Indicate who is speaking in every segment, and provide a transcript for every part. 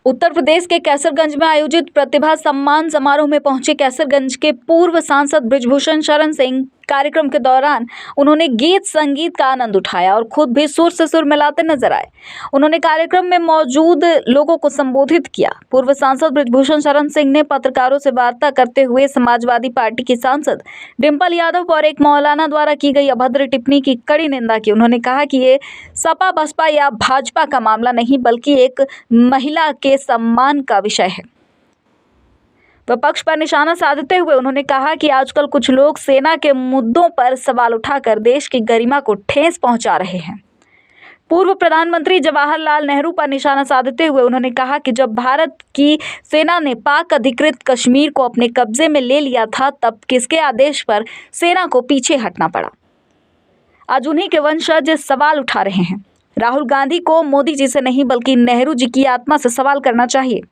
Speaker 1: उत्तर प्रदेश के कैसरगंज में आयोजित प्रतिभा सम्मान समारोह में पहुंचे कैसरगंज के पूर्व सांसद बृजभूषण शरण सिंह। कार्यक्रम के दौरान उन्होंने गीत संगीत का आनंद उठाया और खुद भी सुर से सुर मिलाते नजर आए। उन्होंने कार्यक्रम में मौजूद लोगों को संबोधित किया। पूर्व सांसद बृजभूषण शरण सिंह ने पत्रकारों से वार्ता करते हुए समाजवादी पार्टी की सांसद डिंपल यादव और एक मौलाना द्वारा की गई अभद्र टिप्पणी की कड़ी निंदा की। उन्होंने कहा कि ये सपा बसपा या भाजपा का मामला नहीं बल्कि एक महिला के सम्मान का विषय है। विपक्ष पर निशाना साधते हुए उन्होंने कहा कि आजकल कुछ लोग सेना के मुद्दों पर सवाल उठाकर देश की गरिमा को ठेस पहुंचा रहे हैं। पूर्व प्रधानमंत्री जवाहरलाल नेहरू पर निशाना साधते हुए उन्होंने कहा कि जब भारत की सेना ने पाक अधिकृत कश्मीर को अपने कब्जे में ले लिया था तब किसके आदेश पर सेना को पीछे हटना पड़ा। आज उन्हीं के वंशज सवाल उठा रहे हैं। राहुल गांधी को मोदी जी से नहीं बल्कि नेहरू जी की आत्मा से सवाल करना चाहिए।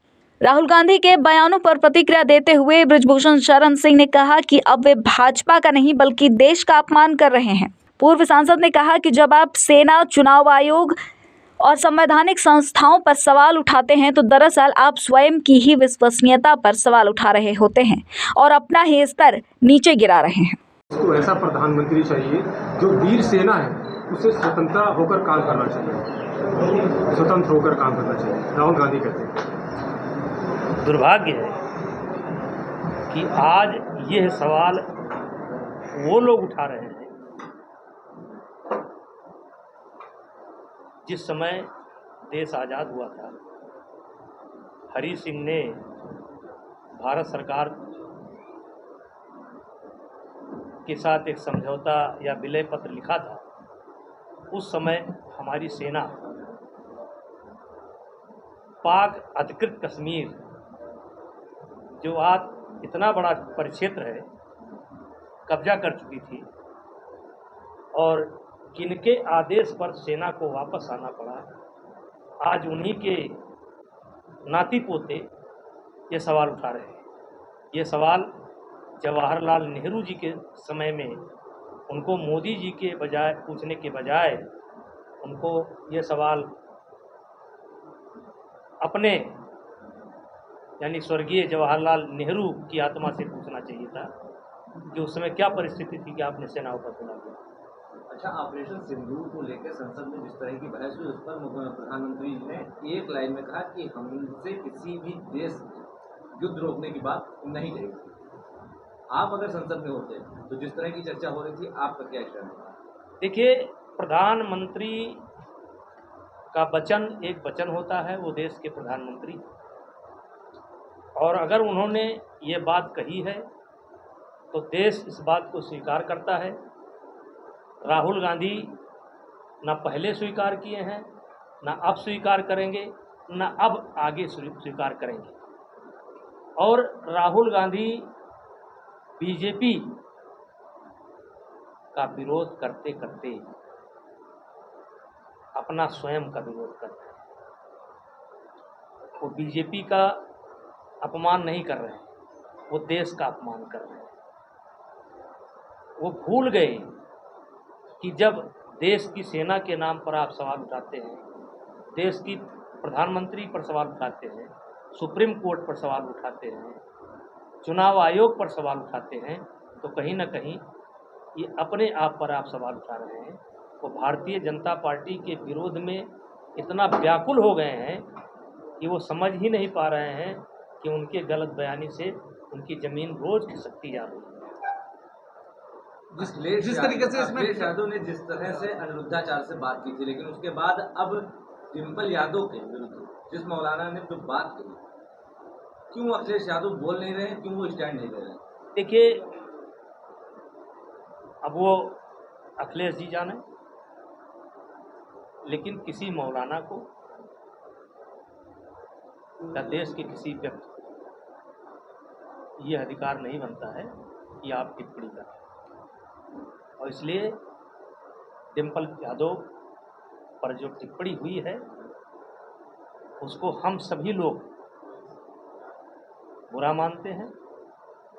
Speaker 1: राहुल गांधी के बयानों पर प्रतिक्रिया देते हुए बृजभूषण शरण सिंह ने कहा कि अब वे भाजपा का नहीं बल्कि देश का अपमान कर रहे हैं। पूर्व सांसद ने कहा कि जब आप सेना, चुनाव आयोग और संवैधानिक संस्थाओं पर सवाल उठाते हैं तो दरअसल आप स्वयं की ही विश्वसनीयता पर सवाल उठा रहे होते हैं और अपना ही स्तर नीचे गिरा रहे हैं।
Speaker 2: इसको ऐसा प्रधानमंत्री चाहिए जो वीर सेना है, उसे स्वतंत्र होकर काम करना चाहिए, स्वतंत्र होकर काम करना चाहिए। राहुल गांधी कहते हैं
Speaker 3: दुर्भाग्य है कि आज यह सवाल वो लोग उठा रहे हैं जिस समय देश आज़ाद हुआ था। हरि सिंह ने भारत सरकार के साथ एक समझौता या विलय पत्र लिखा था। उस समय हमारी सेना पाक अधिकृत कश्मीर, जो आज इतना बड़ा परिक्षेत्र है, कब्जा कर चुकी थी और किनके आदेश पर सेना को वापस आना पड़ा। आज उन्हीं के नाती पोते ये सवाल उठा रहे हैं। ये सवाल जवाहरलाल नेहरू जी के समय में उनको मोदी जी के बजाय पूछने के बजाय उनको ये सवाल अपने यानी स्वर्गीय जवाहरलाल नेहरू की आत्मा से पूछना चाहिए था कि उस समय क्या परिस्थिति थी कि आपने सेना पर चुना दिया।
Speaker 4: अच्छा, ऑपरेशन सिंदूर को लेकर संसद में जिस तरह की बहस हुई उस पर प्रधानमंत्री जी ने एक लाइन में कहा कि हमसे किसी भी देश युद्ध रोकने की बात नहीं कही। आप अगर संसद में होते तो जिस तरह की चर्चा हो रही थी, आपका क्या स्टैंड होता?
Speaker 3: देखिए, प्रधानमंत्री का वचन एक वचन होता है, वो देश के प्रधानमंत्री, और अगर उन्होंने ये बात कही है तो देश इस बात को स्वीकार करता है। राहुल गांधी ना पहले स्वीकार किए हैं, ना अब स्वीकार करेंगे, ना अब आगे स्वीकार करेंगे। और राहुल गांधी बीजेपी का विरोध करते करते अपना स्वयं का विरोध करते हैं। वो बीजेपी का अपमान नहीं कर रहे हैं, वो देश का अपमान कर रहे हैं। वो भूल गए कि जब देश की सेना के नाम पर आप सवाल उठाते हैं, देश की प्रधानमंत्री पर सवाल उठाते हैं, सुप्रीम कोर्ट पर सवाल उठाते हैं, चुनाव आयोग पर सवाल उठाते हैं, तो कहीं ना कहीं ये अपने आप पर आप सवाल उठा रहे हैं। वो भारतीय जनता पार्टी के विरोध में इतना व्याकुल हो गए हैं कि वो समझ ही नहीं पा रहे हैं कि उनके गलत बयानी से उनकी ज़मीन रोज खिसकती जा रही है।
Speaker 4: जिस तरीके से अखिलेश यादव ने जिस तरह से अनिरुद्धाचार्य से बात की थी, लेकिन उसके बाद अब डिंपल यादव के विरुद्ध जिस मौलाना ने जो बात कही, क्यों अखिलेश यादव बोल नहीं रहे हैं, क्यों वो स्टैंड नहीं ले रहे हैं?
Speaker 3: देखिए, अब वो अखिलेश जी जाने, लेकिन किसी मौलाना को या देश के किसी व्यक्ति को ये अधिकार नहीं बनता है कि आप टिप्पणी करें। और इसलिए डिंपल यादव पर जो टिप्पणी हुई है उसको हम सभी लोग बुरा मानते हैं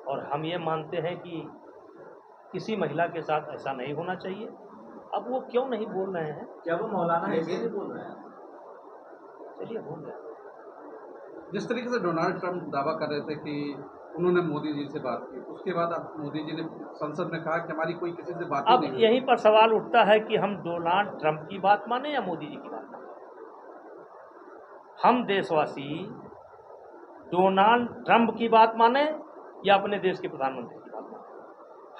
Speaker 3: और हम ये मानते हैं कि किसी महिला के साथ ऐसा नहीं होना चाहिए। अब वो क्यों नहीं बोल रहे हैं?
Speaker 4: क्या वो मौलाना ऐसे नहीं बोल रहे हैं?
Speaker 3: चलिए, बोल रहे हैं।
Speaker 5: जिस तरीके से डोनाल्ड ट्रंप दावा कर रहे थे कि उन्होंने मोदी जी से बात की, उसके बाद अब मोदी जी ने संसद में कहा कि हमारी कोई किसी से बात ही
Speaker 3: अब
Speaker 5: नहीं हुई।
Speaker 3: यहीं पर सवाल उठता है कि हम डोनाल्ड ट्रंप की बात माने या मोदी जी की बात माने। हम देशवासी डोनाल्ड ट्रंप की बात माने या अपने देश के प्रधानमंत्री की बात माने।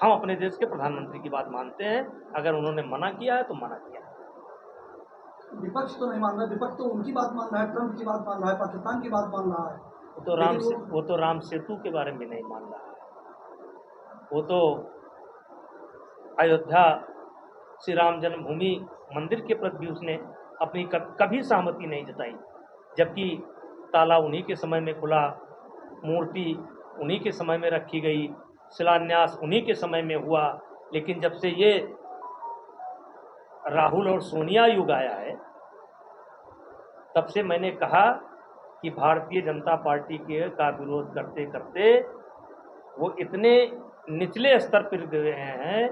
Speaker 3: हम अपने देश के प्रधानमंत्री की बात मानते हैं। अगर उन्होंने मना किया है तो मना किया है।
Speaker 6: विपक्ष तो नहीं मान रहा, विपक्ष तो उनकी बात मान रहा है, ट्रंप की बात मान रहा है, पाकिस्तान की बात मान रहा है।
Speaker 3: वो तो राम सेतु के बारे में नहीं मान रहा है। वो तो अयोध्या श्री राम जन्मभूमि मंदिर के प्रति भी उसने अपनी कभी सहमति नहीं जताई, जबकि ताला उन्हीं के समय में खुला, मूर्ति उन्हीं के समय में रखी गई, शिलान्यास उन्हीं के समय में हुआ। लेकिन जब से ये राहुल और सोनिया युग आया है, तब से मैंने कहा कि भारतीय जनता पार्टी के का विरोध करते करते वो इतने निचले स्तर पर गए हैं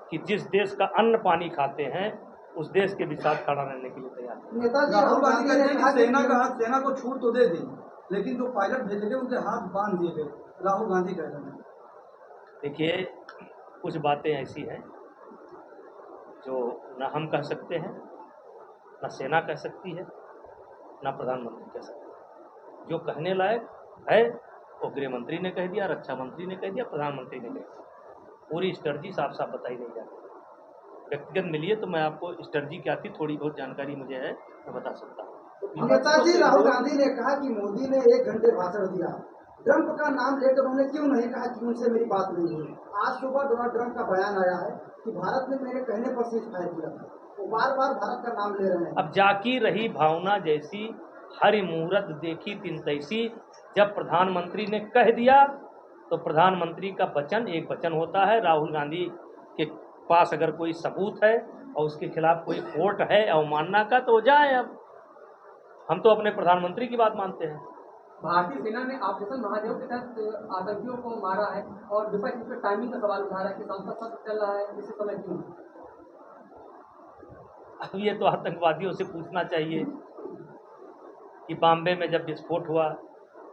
Speaker 3: कि जिस देश का अन्न पानी खाते हैं उस देश के भी साथ खड़ा रहने के लिए तैयार हैं।
Speaker 6: नेताजी राहुल गांधी कहते हैं कि सेना को छूट तो दे दी, लेकिन जो पायलट भेजे गए उनके हाथ बांध दिए गए, राहुल गांधी कह रहे हैं।
Speaker 3: देखिए, कुछ बातें ऐसी हैं जो न हम कह सकते हैं, न सेना कह सकती है, न प्रधानमंत्री कह सकते हैं। जो कहने लायक है वो गृह मंत्री ने कह दिया, रक्षा मंत्री ने कह दिया, प्रधानमंत्री ने कह दिया। पूरी स्ट्रेटजी साफ साफ बताई नहीं जाती। व्यक्तिगत मिलिए तो मैं आपको स्ट्रेटजी क्या थी थोड़ी बहुत जानकारी मुझे है, मैं बता सकता हूँ।
Speaker 6: नेताजी राहुल गांधी ने कहा कि मोदी ने 1 घंटे भाषण दिया, ट्रंप का नाम लेकर उन्होंने क्यों नहीं कहा कि उनसे मेरी बात नहीं हुई। आज सुबह डोनाल्ड ट्रंप का बयान आया है कि भारत ने मेरे कहने पर सीज फायर किया था, वो बार बार भारत का नाम ले रहे हैं।
Speaker 3: अब जाकी रही भावना जैसी, हरि मुहूर्त देखी तिन तैसी। जब प्रधानमंत्री ने कह दिया तो प्रधानमंत्री का वचन एक वचन होता है। राहुल गांधी के पास अगर कोई सबूत है और उसके खिलाफ कोई कोर्ट है अवमानना का तो जाए। अब हम तो अपने प्रधानमंत्री की बात मानते हैं।
Speaker 7: भारतीय सेना ने ऑपरेशन महादेव के तहत आतंकियों को मारा है और विपक्ष इस पर टाइमिंग का सवाल उठा रहा है कि संसद सत्र चल रहा है, इसी समय क्यों?
Speaker 3: अब ये तो आतंकवादियों से पूछना चाहिए कि बॉम्बे में जब विस्फोट हुआ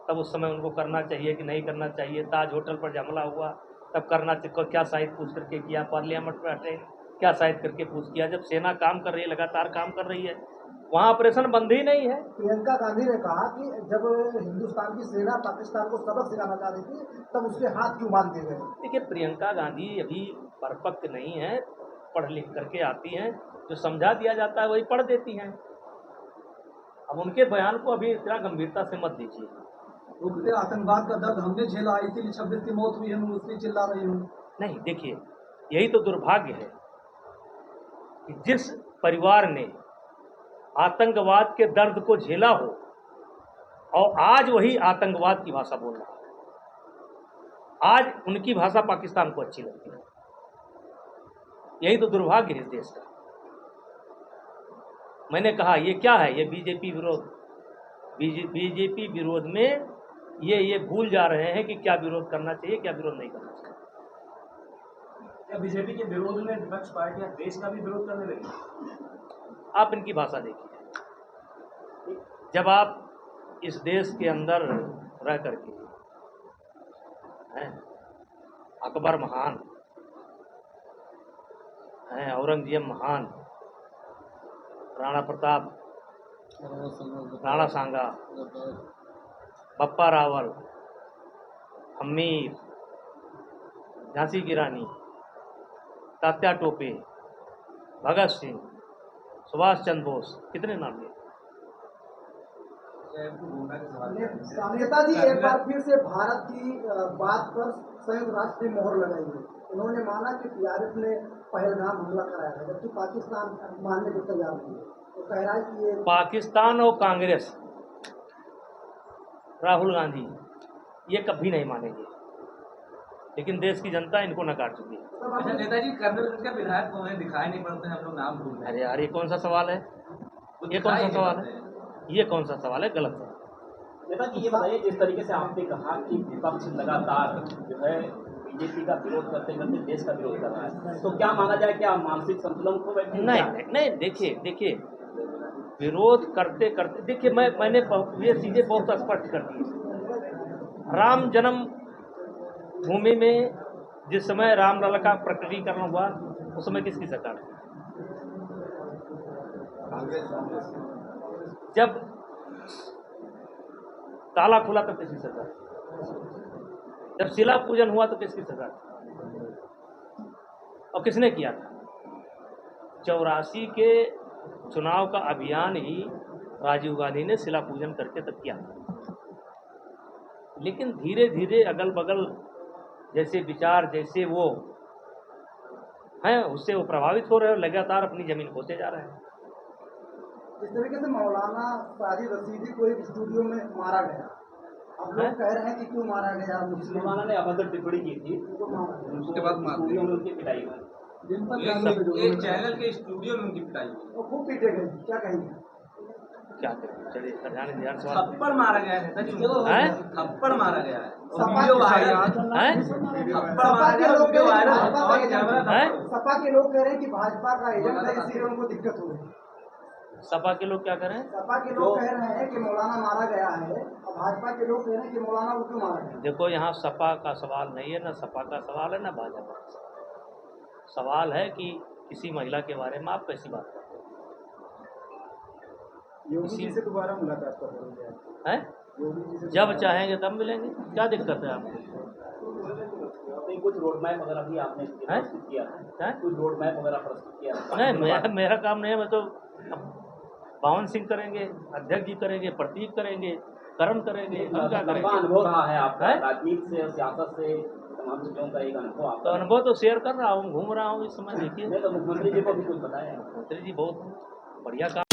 Speaker 3: तब उस समय उनको करना चाहिए कि नहीं करना चाहिए। ताज होटल पर जब हमला हुआ तब करना चाहिए, क्या शायद पूछ करके किया। पार्लियामेंट में हटे, क्या शायद करके पूछ किया। जब सेना काम कर रही है, लगातार काम कर रही है, वहाँ ऑपरेशन बंद ही नहीं है।
Speaker 6: प्रियंका गांधी ने कहा कि जब हिंदुस्तान की सेना पाकिस्तान को सबक सिखाना चाह रही थी तब उसके हाथ क्यों बांध दिए गए।
Speaker 3: देखिए, प्रियंका गांधी अभी परिपक्व नहीं है, पढ़ लिख करके आती हैं, जो समझा दिया जाता है वही पढ़ देती हैं। अब उनके बयान को अभी इतना गंभीरता से मत दीजिए।
Speaker 6: उनसे आतंकवाद का दर्द हमने झेला, इसीलिए 26 की मौत हुई है, मैं उससे चिल्ला रही हूँ।
Speaker 3: नहीं, देखिए, यही तो दुर्भाग्य है कि जिस परिवार ने आतंकवाद के दर्द को झेला हो और आज वही आतंकवाद की भाषा बोल रहा है। आज उनकी भाषा पाकिस्तान को अच्छी लगती है। यही तो दुर्भाग्य है इस देश का। मैंने कहा ये क्या है, ये बीजेपी विरोध। बीजेपी विरोध में ये भूल जा रहे हैं कि क्या विरोध करना चाहिए, क्या विरोध नहीं करना चाहिए।
Speaker 4: क्या बीजेपी के विरोध में विपक्ष पार्टियां देश का भी विरोध करने लगी?
Speaker 3: आप इनकी भाषा देखिए। जब आप इस देश के अंदर रह करके हैं, अकबर महान हैं, औरंगजेब महान, राणा प्रताप, राणा सांगा, बप्पा रावल, हमीर, झांसी की रानी, तात्या टोपे, भगत सिंह, सुभाष चंद्र बोस, कितने नाम लिए।
Speaker 6: नेताजी एक बार फिर से भारत की बात पर संयुक्त राष्ट्र ने मोहर लगाई है। उन्होंने माना कि टीआरएस ने पहलगाम हमला कराया था, जबकि पाकिस्तान मानने को तैयार नहीं है। तो कह रहा है कि ये
Speaker 3: पाकिस्तान और कांग्रेस, राहुल गांधी ये कभी नहीं मानेंगे, लेकिन देश की जनता इनको नकार चुकी है।
Speaker 4: अच्छा नेताजी, कर्नल का विधायक को हमें दिखाई नहीं पड़ते, हम लोग नाम भूल रहे हैं।
Speaker 3: अरे यार, ये कौन सा सवाल है? ये कौन सा सवाल है? ये कौन सा सवाल है? गलत है।
Speaker 8: नेताजी ये बताइए, जिस तरीके से आपने कहा कि विपक्ष लगातार जो है बीजेपी का विरोध करते करते देश का विरोध कर रहा है, तो क्या माना जाए, क्या मानसिक संतुलन को बैठे?
Speaker 3: नहीं, देखिए, विरोध करते करते देखिए मैंने ये चीज़ें बहुत स्पष्ट कर दी। राम जन्म भूमि में जिस समय रामलला का प्रकटीकरण हुआ उस समय किसकी सरकार थी? जब ताला खुला तब किसकी सरकार थी? जब शिला पूजन हुआ तो किसकी सरकार थी? और किसने किया था? 84 के चुनाव का अभियान ही राजीव गांधी ने शिला पूजन करके तब किया था। लेकिन धीरे धीरे अगल बगल जैसे विचार जैसे वो हैं उससे वो प्रभावित हो रहे हैं, लगातार अपनी जमीन खोते जा रहे हैं।
Speaker 6: इस तरीके से मौलाना साजिद रशीदी को एक स्टूडियो में मारा गया। अब लोग कह रहे हैं कि क्यों मारा गया?
Speaker 8: मौलाना ने अभद्र टिप्पणी की थी,
Speaker 5: उसके बाद मार
Speaker 8: स्टूडियो में उनकी पिटाई हुई।
Speaker 4: एक चैनल के स्टूडियो में उनकी पिटाई हुई।
Speaker 6: वो खूब पीटे गए, क्या कहेंगे?
Speaker 3: क्या करें, चलिए प्रधान जी सवाल
Speaker 4: थप्पड़ मारा गया है सर,
Speaker 3: हैं?
Speaker 4: थप्पड़ मारा गया है।
Speaker 6: सपा
Speaker 4: वीडियो
Speaker 6: के
Speaker 4: वायरल
Speaker 3: हैं?
Speaker 4: थप्पड़ मारा गया, वीडियो वायरल और कैमरा
Speaker 3: हैं?
Speaker 6: सपा के लोग कह रहे हैं कि भाजपा का एजेंट है, इसीलिए उनको दिक्कत हो रही है।
Speaker 3: सपा के लोग क्या करें?
Speaker 6: सपा के लोग कह रहे हैं कि मौलाना मारा गया है और भाजपा के लोग कह रहे हैं कि मौलाना को क्यों मारा गया?
Speaker 3: देखो यहाँ सपा का सवाल नहीं है, ना सपा का सवाल है, ना भाजपा का सवाल। सवाल है कि किसी महिला के बारे में आप कैसी बात करते
Speaker 6: योगी जी से दोबारा मुलाकात कर रही है।
Speaker 3: हैं? जब चाहेंगे तब मिलेंगे, क्या दिक्कत है आपको?
Speaker 8: नहीं, कुछ रोड मैप वगैरह भी आपने प्रस्तुत किया है? कुछ रोड मैप वगैरह प्रस्तुत किया है?
Speaker 3: नहीं, मेरा काम नहीं है। मैं तो पवन सिंह करेंगे, अध्यक्ष जी करेंगे, प्रतीक करेंगे, करण करेंगे, हम क्या
Speaker 8: लंबा
Speaker 3: करेंगे?
Speaker 8: अनुभव रहा है आपका
Speaker 3: हैं?
Speaker 8: राजनीति से और सियासत से, तमाम चीजों का एक अनुभव
Speaker 3: तो
Speaker 8: आपका।
Speaker 3: अनुभव तो शेयर कर रहा हूँ, घूम रहा हूँ इस समय। देखिए
Speaker 8: नहीं तो मुख्यमंत्री जी को भी कुछ बताया है?
Speaker 3: मुख्यमंत्री जी बहुत बढ़िया काम